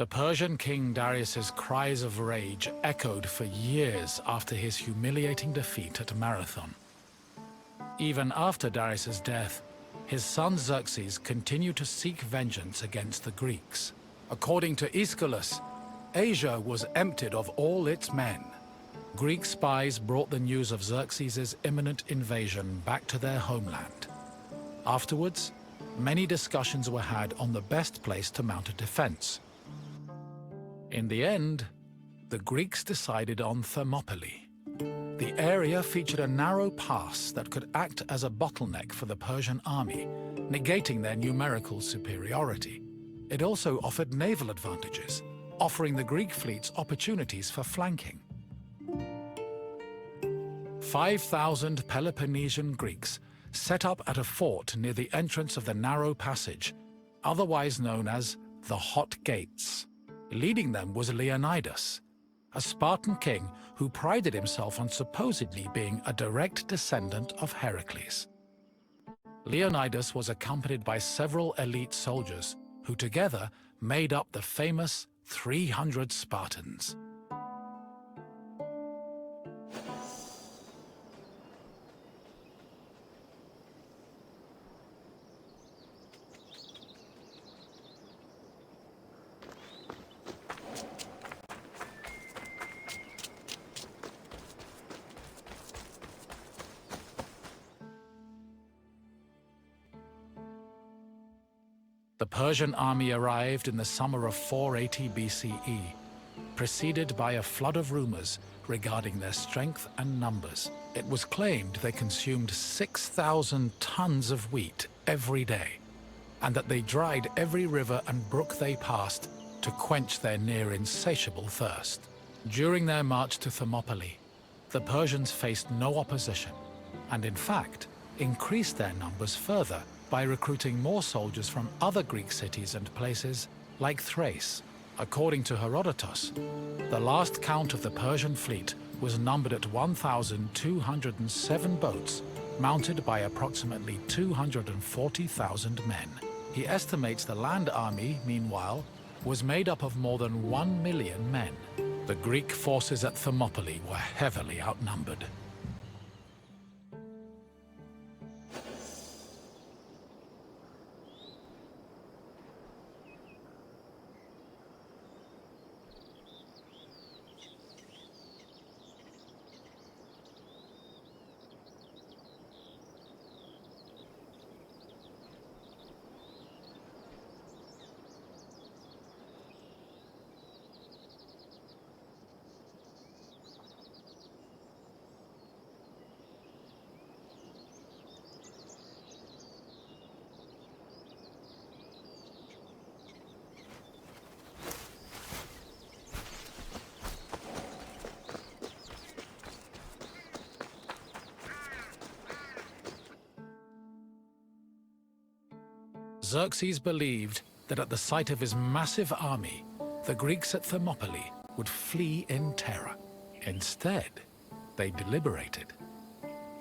The Persian king Darius's cries of rage echoed for years after his humiliating defeat at Marathon. Even after Darius's death, his son Xerxes continued to seek vengeance against the Greeks. According to Aeschylus, Asia was emptied of all its men. Greek spies brought the news of Xerxes' imminent invasion back to their homeland. Afterwards, many discussions were had on the best place to mount a defense. In the end, the Greeks decided on Thermopylae. The area featured a narrow pass that could act as a bottleneck for the Persian army, negating their numerical superiority. It also offered naval advantages, offering the Greek fleets opportunities for flanking. 5,000 Peloponnesian Greeks set up at a fort near the entrance of the narrow passage, otherwise known as the Hot Gates. Leading them was Leonidas, a Spartan king who prided himself on supposedly being a direct descendant of Heracles. Leonidas was accompanied by several elite soldiers who together made up the famous 300 Spartans. The Persian army arrived in the summer of 480 BCE, preceded by a flood of rumors regarding their strength and numbers. It was claimed they consumed 6,000 tons of wheat every day, and that they dried every river and brook they passed to quench their near-insatiable thirst. During their march to Thermopylae, the Persians faced no opposition, and in fact, increased their numbers further by recruiting more soldiers from other Greek cities and places like Thrace. According to Herodotus, the last count of the Persian fleet was numbered at 1,207 boats, mounted by approximately 240,000 men. He estimates the land army, meanwhile, was made up of more than 1 million men. The Greek forces at Thermopylae were heavily outnumbered. Xerxes believed that at the sight of his massive army, the Greeks at Thermopylae would flee in terror. Instead, they deliberated.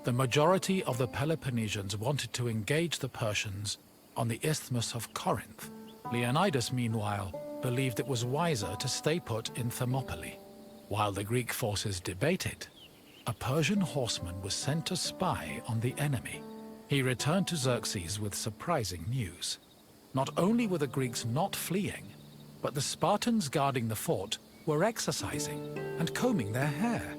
The majority of the Peloponnesians wanted to engage the Persians on the Isthmus of Corinth. Leonidas, meanwhile, believed it was wiser to stay put in Thermopylae. While the Greek forces debated, a Persian horseman was sent to spy on the enemy. He returned to Xerxes with surprising news. Not only were the Greeks not fleeing, but the Spartans guarding the fort were exercising and combing their hair.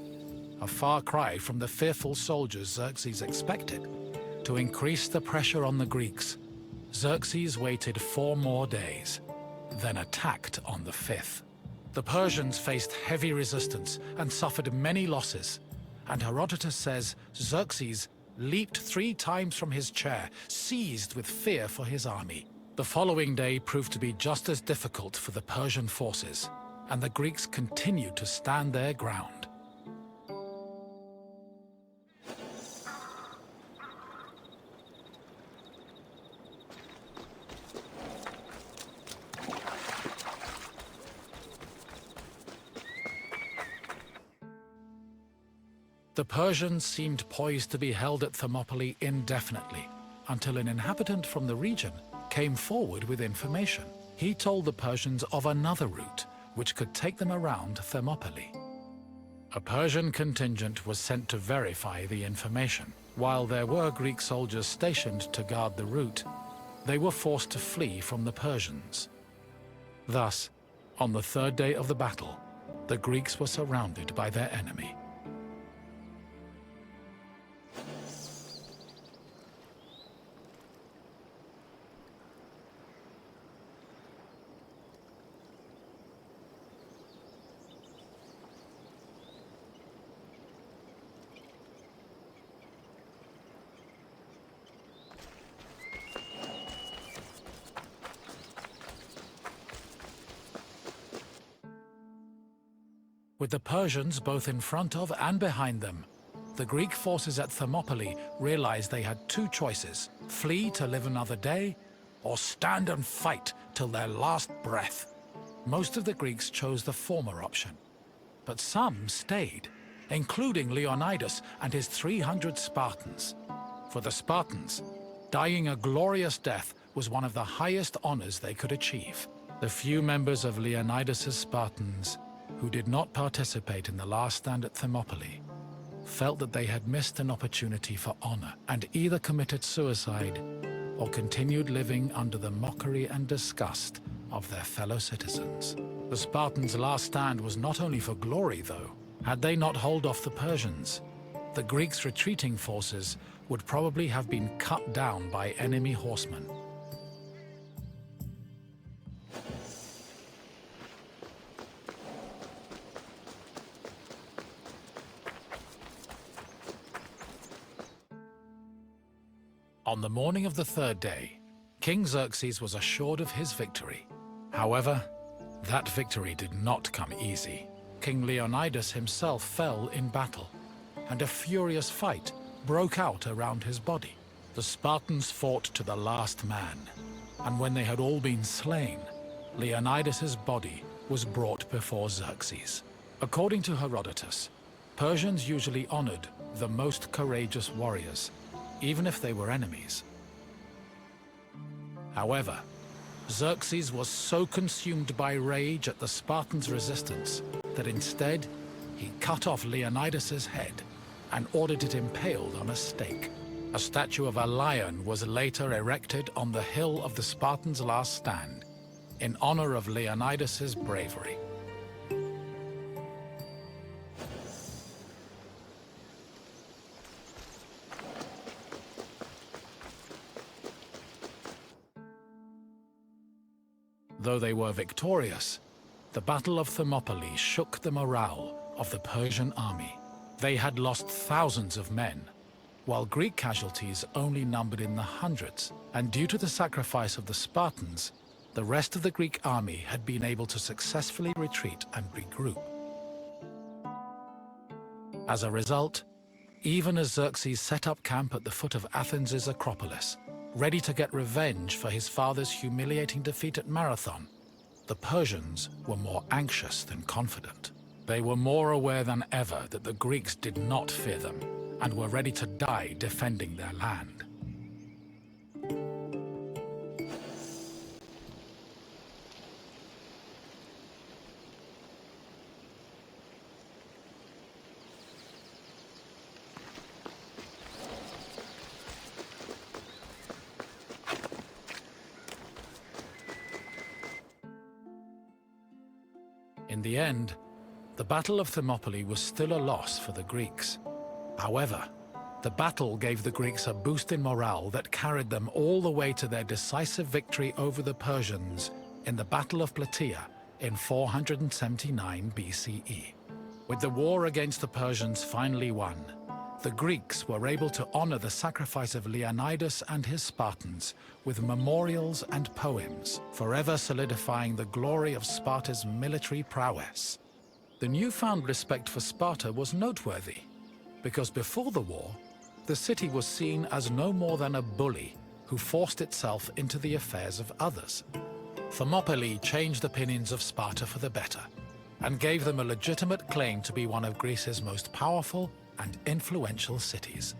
A far cry from the fearful soldiers Xerxes expected. To increase the pressure on the Greeks, Xerxes waited 4 more days, then attacked on the 5th. The Persians faced heavy resistance and suffered many losses, and Herodotus says Xerxes leaped 3 times from his chair, seized with fear for his army. The following day proved to be just as difficult for the Persian forces, and the Greeks continued to stand their ground. The Persians seemed poised to be held at Thermopylae indefinitely, until an inhabitant from the region came forward with information. he told the Persians of another route which could take them around Thermopylae. A Persian contingent was sent to verify the information. While there were Greek soldiers stationed to guard the route, they were forced to flee from the Persians. Thus, on the third day of the battle, the Greeks were surrounded by their enemy. With the Persians both in front of and behind them, the Greek forces at Thermopylae realized they had two choices: flee to live another day, or stand and fight till their last breath. Most of the Greeks chose the former option, but some stayed, including Leonidas and his 300 Spartans. For the Spartans, dying a glorious death was one of the highest honors they could achieve. The few members of Leonidas's Spartans who did not participate in the last stand at Thermopylae felt that they had missed an opportunity for honor and either committed suicide or continued living under the mockery and disgust of their fellow citizens. The Spartans' last stand was not only for glory, though. Had they not held off the Persians, the Greeks' retreating forces would probably have been cut down by enemy horsemen. On the morning of the third day, King Xerxes was assured of his victory. However, that victory did not come easy. King Leonidas himself fell in battle, and a furious fight broke out around his body. The Spartans fought to the last man, and when they had all been slain, Leonidas's body was brought before Xerxes. According to Herodotus, Persians usually honored the most courageous warriors, even if they were enemies. However, Xerxes was so consumed by rage at the Spartans' resistance that instead he cut off Leonidas's head and ordered it impaled on a stake. A statue of a lion was later erected on the hill of the Spartans' last stand in honor of Leonidas's bravery. Though they were victorious, the Battle of Thermopylae shook the morale of the Persian army. They had lost thousands of men, while Greek casualties only numbered in the hundreds, and due to the sacrifice of the Spartans, the rest of the Greek army had been able to successfully retreat and regroup. As a result, even as Xerxes set up camp at the foot of Athens' Acropolis, ready to get revenge for his father's humiliating defeat at Marathon, the Persians were more anxious than confident. They were more aware than ever that the Greeks did not fear them and were ready to die defending their land. In the end, the Battle of Thermopylae was still a loss for the Greeks. However, the battle gave the Greeks a boost in morale that carried them all the way to their decisive victory over the Persians in the Battle of Plataea in 479 BCE. With the war against the Persians finally won, the Greeks were able to honor the sacrifice of Leonidas and his Spartans with memorials and poems, forever solidifying the glory of Sparta's military prowess. The newfound respect for Sparta was noteworthy, because before the war, the city was seen as no more than a bully who forced itself into the affairs of others. Thermopylae changed opinions of Sparta for the better, and gave them a legitimate claim to be one of Greece's most powerful and influential cities.